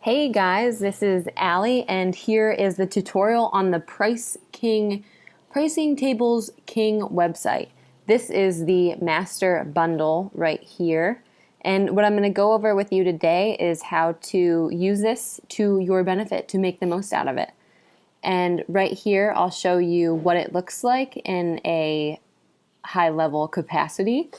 Hey guys, this is Allie, and here is the tutorial on the Pricing Tables King website. This is the master bundle right here, and what I'm going to go over with you today is how to use this to your benefit to make the most out of it. And right here I'll show you what it looks like in a high level capacity.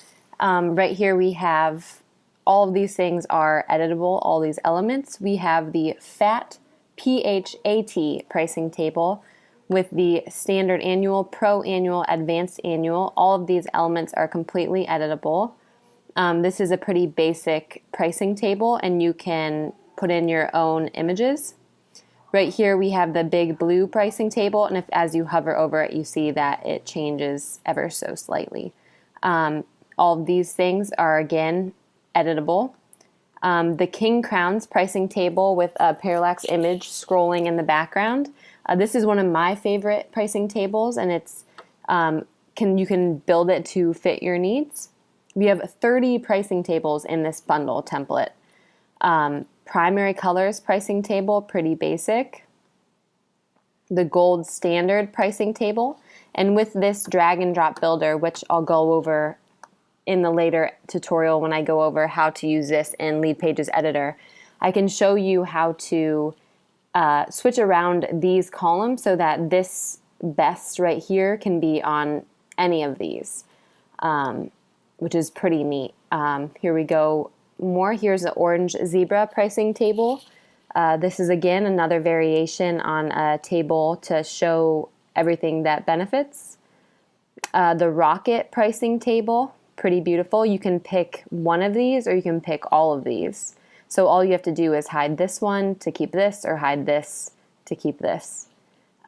Right here we have all of these things are editable, all these elements. We have the FAT, PHAT pricing table with the standard annual, pro annual, advanced annual. All of these elements are completely editable. This is a pretty basic pricing table and you can put in your own images. Right here we have the big blue pricing table, and as you hover over it you see that it changes ever so slightly. All of these things are again editable. The King Crowns pricing table with a parallax image scrolling in the background. This is one of my favorite pricing tables, and it's you can build it to fit your needs. We have 30 pricing tables in this bundle template. Primary colors pricing table, pretty basic. The gold standard pricing table, and with this drag and drop builder, which I'll go over in the later tutorial when I go over how to use this in Leadpages editor, I can show you how to switch around these columns so that this best right here can be on any of these, which is pretty neat. Here we go more. Here's the orange zebra pricing table. This is again another variation on a table to show everything that benefits. The rocket pricing table, pretty beautiful. You can pick one of these or you can pick all of these. So all you have to do is hide this one to keep this, or hide this to keep this.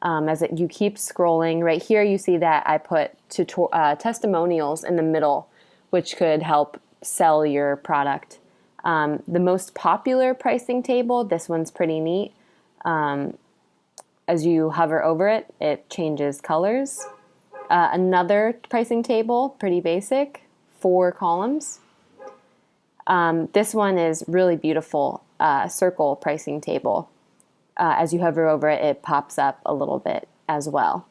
You keep scrolling, right here you see that I put testimonials in the middle, which could help sell your product. The most popular pricing table, this one's pretty neat. As you hover over it, it changes colors. Another pricing table, pretty basic. 4 columns. This one is really beautiful, circle pricing table. As you hover over it, it pops up a little bit as well.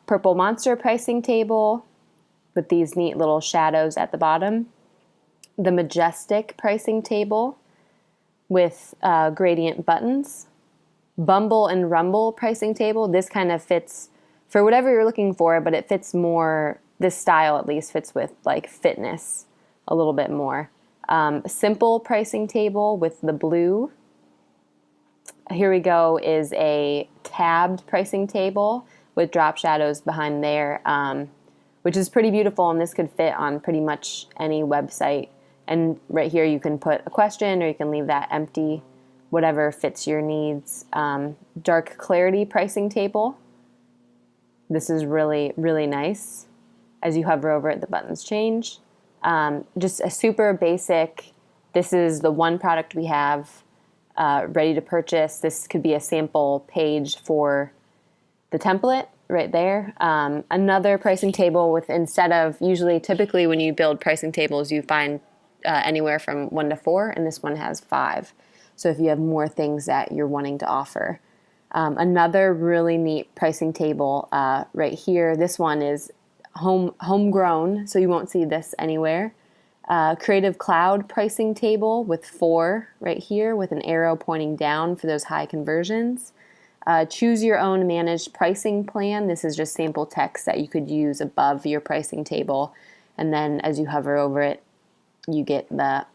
Purple monster pricing table with these neat little shadows at the bottom. The majestic pricing table with gradient buttons. Bumble and rumble pricing table. This kind of fits for whatever you're looking for, but it fits more. This style at least fits with like fitness a little bit more. Simple pricing table with the blue. Here we go is a tabbed pricing table with drop shadows behind there, which is pretty beautiful, and this could fit on pretty much any website. And right here you can put a question or you can leave that empty, whatever fits your needs. Dark clarity pricing table. This is really, really nice. As you hover over it, the buttons change. Just a super basic, this is the one product we have ready to purchase. This could be a sample page for the template right there. Another pricing table with, instead of, typically when you build pricing tables, you find anywhere from 1 to 4, and this one has 5. So if you have more things that you're wanting to offer. Another really neat pricing table right here. This one is homegrown, so you won't see this anywhere. Creative Cloud pricing table with 4 right here with an arrow pointing down for those high conversions. Choose your own managed pricing plan. This is just sample text that you could use above your pricing table, and then as you hover over it you get the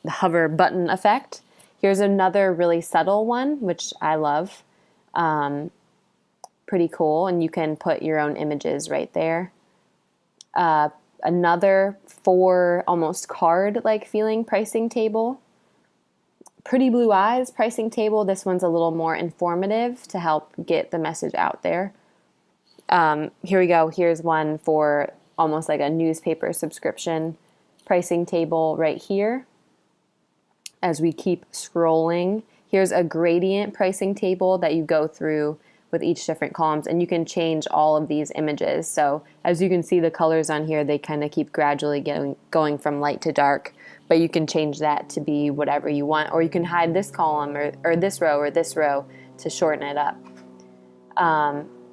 hover button effect. Here's another really subtle one which I love. Pretty cool, and you can put your own images right there. Another 4 almost card-like feeling pricing table. Pretty Blue Eyes pricing table. This one's a little more informative to help get the message out there. Here we go. Here's one for almost like a newspaper subscription pricing table right here. As we keep scrolling, here's a gradient pricing table that you go through with each different columns, and you can change all of these images. So as you can see, the colors on here, they kind of keep gradually going from light to dark, but you can change that to be whatever you want, or you can hide this column or this row to shorten it up.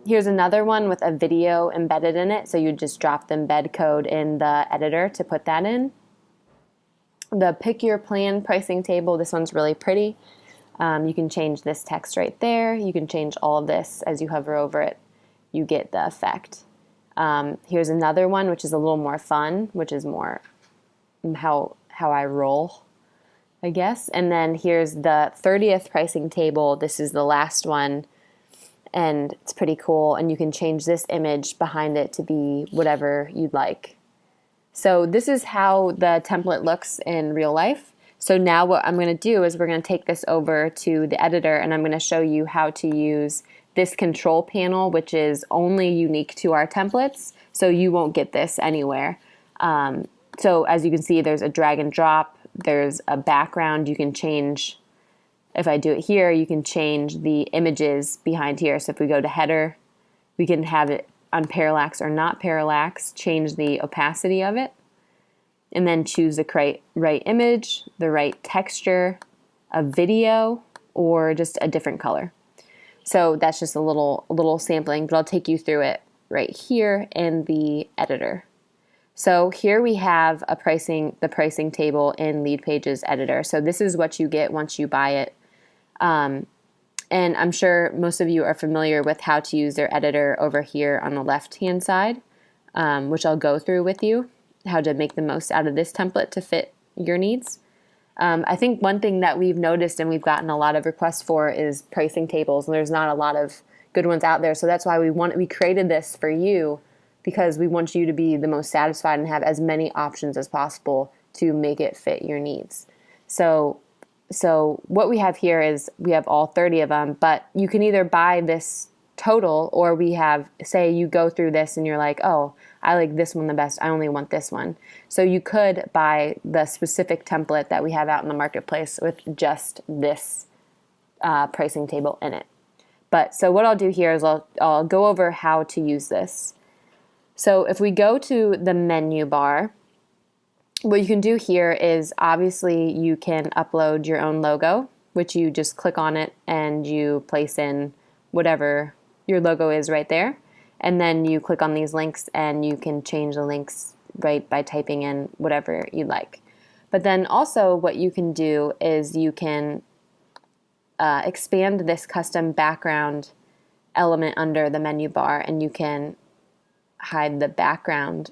Here's another one with a video embedded in it, so you just drop the embed code in the editor to put that in. The pick your plan pricing table, this one's really pretty. You can change this text right there. You can change all of this as you hover over it. You get the effect. Here's another one which is a little more fun, which is more how I roll, I guess. And then here's the 30th pricing table. This is the last one, and it's pretty cool. And you can change this image behind it to be whatever you'd like. So this is how the template looks in real life. So now what I'm going to do is we're going to take this over to the editor, and I'm going to show you how to use this control panel, which is only unique to our templates, so you won't get this anywhere. So as you can see, there's a drag and drop, there's a background. You can change, if I do it here, you can change the images behind here. So if we go to header, we can have it on parallax or not parallax, change the opacity of it, and then choose the right image, the right texture, a video, or just a different color. So that's just a little sampling, but I'll take you through it right here in the editor. So here we have the pricing table in Leadpages editor. So this is what you get once you buy it. And I'm sure most of you are familiar with how to use their editor over here on the left-hand side, which I'll go through with you, how to make the most out of this template to fit your needs. I think one thing that we've noticed and we've gotten a lot of requests for is pricing tables, and there's not a lot of good ones out there. So that's why we created this for you, because we want you to be the most satisfied and have as many options as possible to make it fit your needs. So what we have here is we have all 30 of them, but you can either buy this total, or we have, say you go through this and you're like, oh, I like this one the best, I only want this one. So you could buy the specific template that we have out in the marketplace with just this pricing table in it. But so what I'll do here is I'll go over how to use this. So if we go to the menu bar, what you can do here is obviously you can upload your own logo, which you just click on it and you place in whatever your logo is right there. And then you click on these links and you can change the links right by typing in whatever you like. But then also what you can do is you can expand this custom background element under the menu bar, and you can hide the background,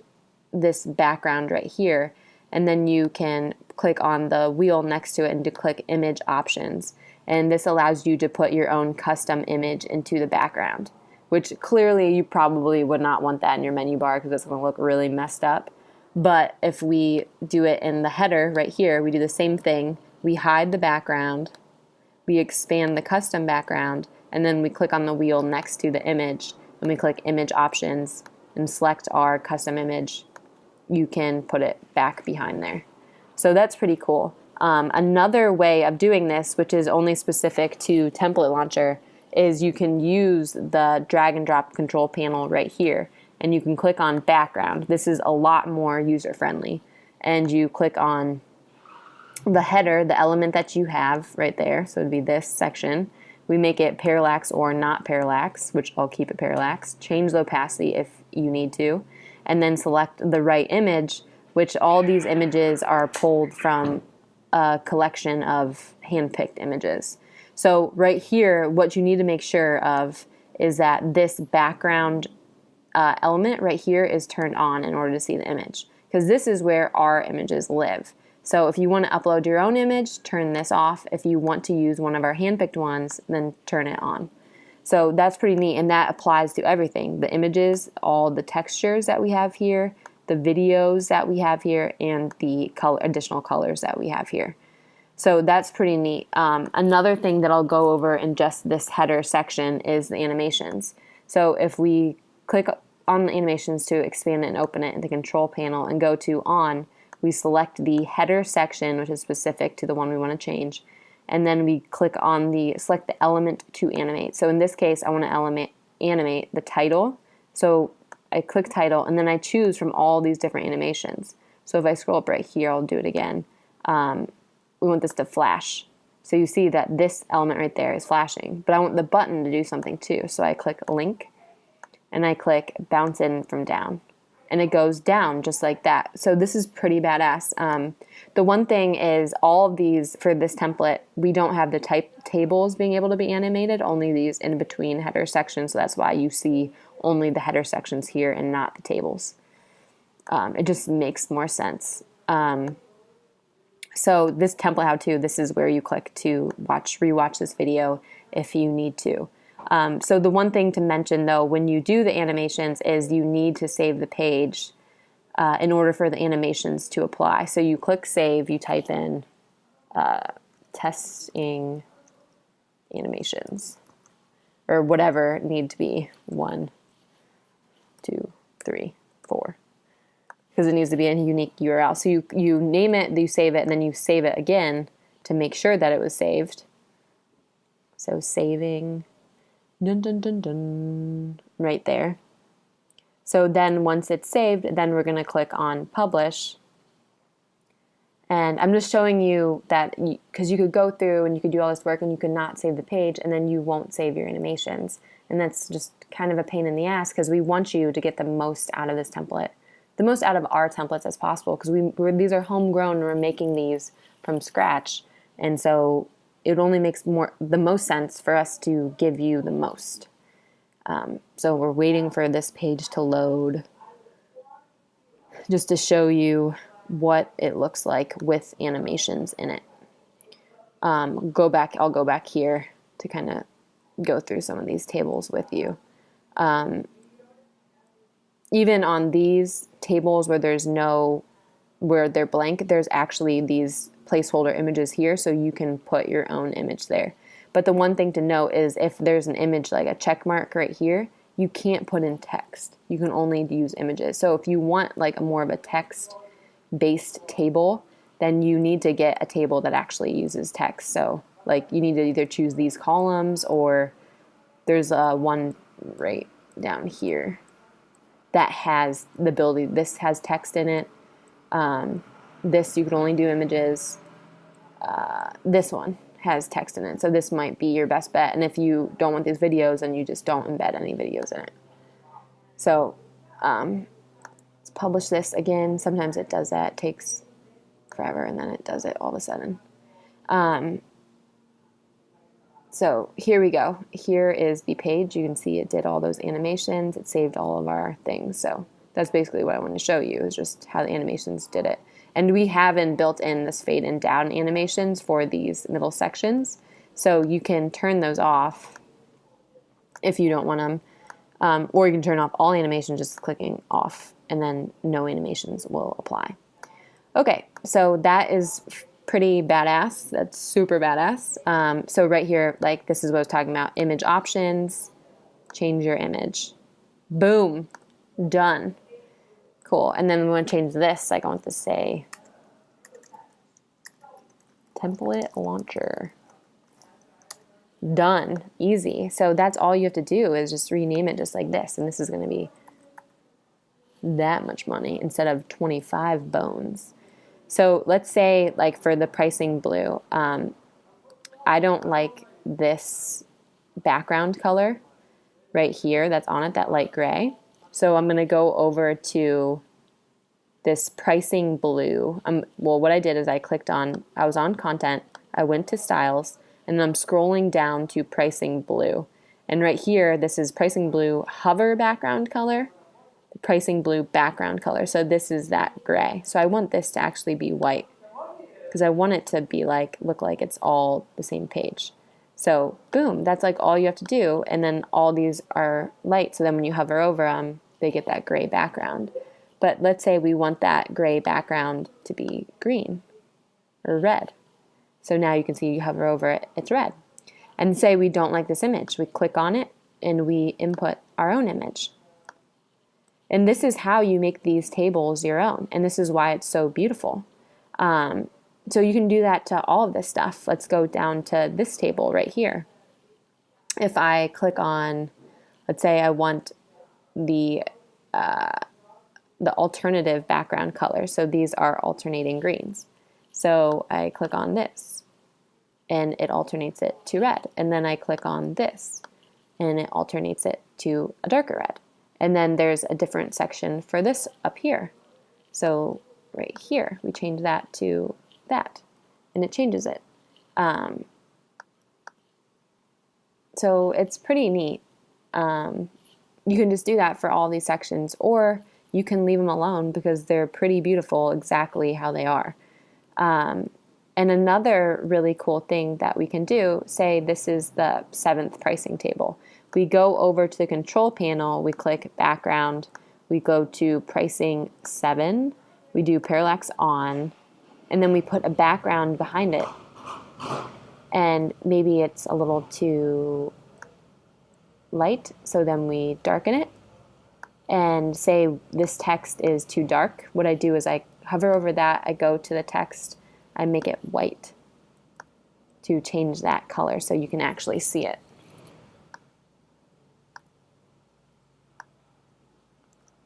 this background right here, and then you can click on the wheel next to it and to click image options. And this allows you to put your own custom image into the background, which clearly you probably would not want that in your menu bar because it's going to look really messed up. But if we do it in the header right here, we do the same thing. We hide the background, we expand the custom background, and then we click on the wheel next to the image, and we click image options and select our custom image. You can put it back behind there. So that's pretty cool. Another way of doing this, which is only specific to Template Launcher, is you can use the drag and drop control panel right here, and you can click on background. This is a lot more user friendly. And you click on the header, the element that you have right there, so it'd be this section. We make it parallax or not parallax, which I'll keep it parallax. Change the opacity if you need to, and then select the right image, which all these images are pulled from a collection of hand-picked images. So right here, what you need to make sure of is that this background element right here is turned on in order to see the image, because this is where our images live. So if you want to upload your own image, turn this off. If you want to use one of our hand-picked ones, then turn it on. So that's pretty neat, and that applies to everything. The images, all the textures that we have here, the videos that we have here, and the additional colors that we have here. So that's pretty neat. Another thing that I'll go over in just this header section is the animations. So if we click on the animations to expand it and open it in the control panel and go to on, we select the header section, which is specific to the one we want to change, and then we click on select the element to animate. So in this case, I want to animate the title. So I click title, and then I choose from all these different animations. So if I scroll up right here, I'll do it again. we want this to flash. So you see that this element right there is flashing, but I want the button to do something too. So I click link and I click bounce in from down, and it goes down just like that. So this is pretty badass. The one thing is all of these for this template, we don't have the type tables being able to be animated, only these in between header sections. So that's why you see only the header sections here and not the tables. It just makes more sense. So this template how-to, this is where you click to rewatch this video if you need to. So the one thing to mention though, when you do the animations is you need to save the page in order for the animations to apply. So you click save, you type in testing animations or whatever it need to be, 1, 2, 3, 4. Because it needs to be a unique URL. So you name it, you save it, and then you save it again to make sure that it was saved. So saving, dun dun dun dun, right there. So then once it's saved, then we're going to click on publish. And I'm just showing you that because you could go through and you could do all this work and you could not save the page and then you won't save your animations. And that's just kind of a pain in the ass because we want you to get the most out of this template. The most out of our templates as possible because these are homegrown and we're making these from scratch, and so it only makes the most sense for us to give you the most. So we're waiting for this page to load just to show you what it looks like with animations in it. I'll go back here to kind of go through some of these tables with you. Even on these tables where they're blank, there's actually these placeholder images here, so you can put your own image there. But the one thing to note is if there's an image like a check mark right here, you can't put in text. You can only use images. So if you want like more of a text-based table, then you need to get a table that actually uses text. So like you need to either choose these columns or there's one right down here that has the ability, this has text in it. This you can only do images. This one has text in it, so this might be your best bet. And if you don't want these videos, then you just don't embed any videos in it. So let's publish this again. Sometimes it does that, it takes forever, and then it does it all of a sudden. So here we go. Here is the page. You can see it did all those animations. It saved all of our things. So that's basically what I want to show you is just how the animations did it. And we haven't built in this fade and down animations for these middle sections. So you can turn those off if you don't want them. Or you can turn off all animations just clicking off and then no animations will apply. Okay, so that is pretty badass. That's super badass. So right here, like this is what I was talking about. Image options, change your image. Boom, done. Cool. And then we want to change this. Like I want to say template launcher. Done. Easy. So that's all you have to do is just rename it just like this. And this is going to be that much money instead of 25 bones. So let's say like for the pricing blue, I don't like this background color right here that's on it, that light gray. So I'm going to go over to this pricing blue. Well, what I did is I was on content, I went to styles, and then I'm scrolling down to pricing blue. And right here, this is pricing blue hover background color, pricing blue background color. So this is that gray. So I want this to actually be white because I want it to be like, look like it's all the same page. So boom, that's like all you have to do. And then all these are light. So then when you hover over them, they get that gray background. But let's say we want that gray background to be green or red. So now you can see you hover over it, it's red. And say we don't like this image. We click on it and we input our own image. And this is how you make these tables your own. And this is why it's so beautiful. So you can do that to all of this stuff. Let's go down to this table right here. If I click on, let's say I want the alternative background color. So these are alternating greens. So I click on this and it alternates it to red. And then I click on this and it alternates it to a darker red. And then there's a different section for this up here. So right here, we change that to that and it changes it. So it's pretty neat. You can just do that for all these sections, or you can leave them alone because they're pretty beautiful exactly how they are. And another really cool thing that we can do, say this is the 7th pricing table. We go over to the control panel, we click background, we go to pricing 7, we do parallax on, and then we put a background behind it. And maybe it's a little too light, so then we darken it. And say this text is too dark, what I do is I hover over that, I go to the text, I make it white to change that color so you can actually see it.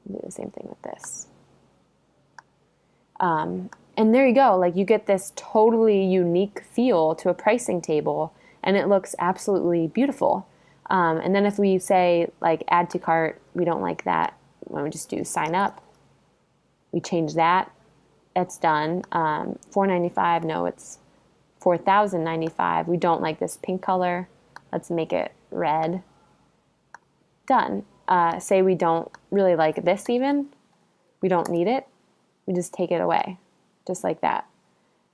Do the same thing with this. And there you go, like you get this totally unique feel to a pricing table and it looks absolutely beautiful. And then if we say like add to cart, we don't like that. When we just do sign up, we change that. It's done. $4.95. No, it's $4,095. We don't like this pink color. Let's make it red. Done. Say we don't really like this even. We don't need it. We just take it away, just like that.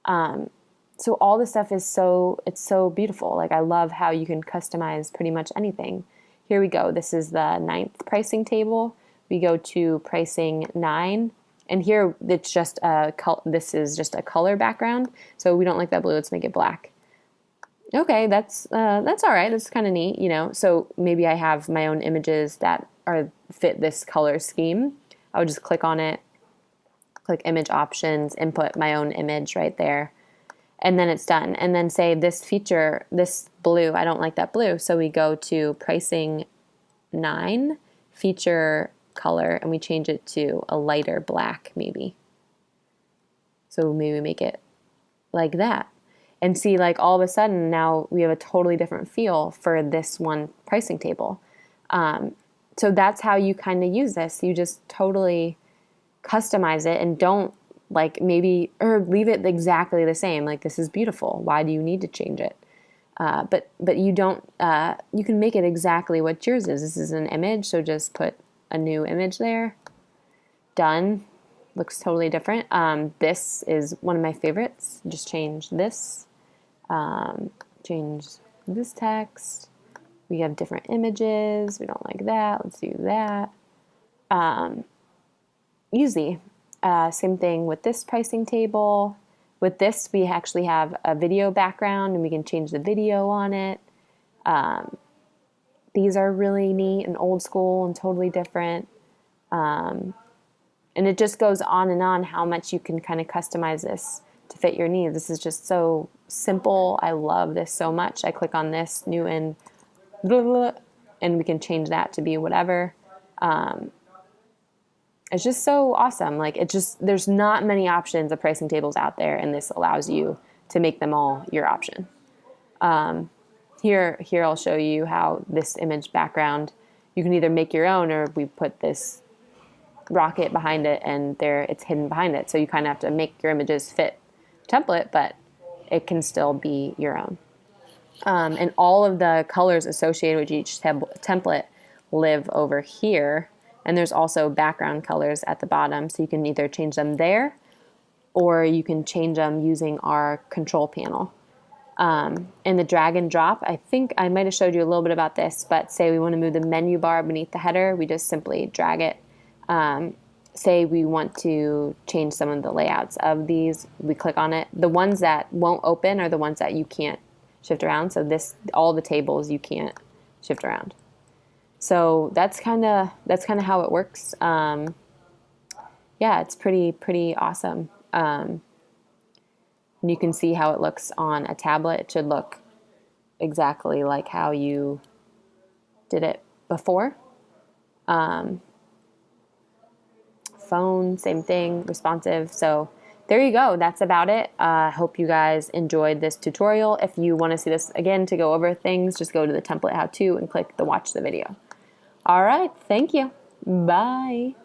So all this stuff is it's so beautiful. Like I love how you can customize pretty much anything. Here we go. This is the 9th pricing table. We go to pricing 9, and here it's just this is just a color background. So we don't like that blue. Let's make it black. Okay, that's all right. That's kind of neat, you know. So maybe I have my own images that fit this color scheme. I would just click on it, click image options, input my own image right there. And then it's done. And then say this feature, this blue, I don't like that blue. So we go to pricing 9, feature color, and we change it to a lighter black maybe. So maybe we make it like that. And see, like all of a sudden now we have a totally different feel for this one pricing table. So that's how you kind of use this. You just totally customize it and don't like maybe, or leave it exactly the same. Like this is beautiful. Why do you need to change it? But you don't, you can make it exactly what yours is. This is an image, so just put a new image there. Done. Looks totally different. This is one of my favorites. Just change this. Change this text. We have different images. We don't like that. Let's do that. Easy. Same thing with this pricing table. With this, we actually have a video background and we can change the video on it. These are really neat and old school and totally different. And it just goes on and on how much you can kind of customize this to fit your needs. This is just so simple. I love this so much. I click on this, new and blah, blah, and we can change that to be whatever. It's just so awesome. Like there's not many options of pricing tables out there, and this allows you to make them all your option. Here I'll show you how this image background, you can either make your own or we put this rocket behind it and it's hidden behind it. So you kind of have to make your images fit template, but it can still be your own. And all of the colors associated with each template live over here. And there's also background colors at the bottom, so you can either change them there or you can change them using our control panel. And the drag and drop, I think I might have showed you a little bit about this, but say we want to move the menu bar beneath the header, we just simply drag it. Say we want to change some of the layouts of these, we click on it. The ones that won't open are the ones that you can't shift around. So all the tables you can't shift around. So that's kind of how it works. Yeah, it's pretty awesome. And you can see how it looks on a tablet. It should look exactly like how you did it before. Phone, same thing, responsive. So there you go. That's about it. Hope you guys enjoyed this tutorial. If you want to see this again to go over things, just go to the template how to and click the watch the video. All right. Thank you. Bye.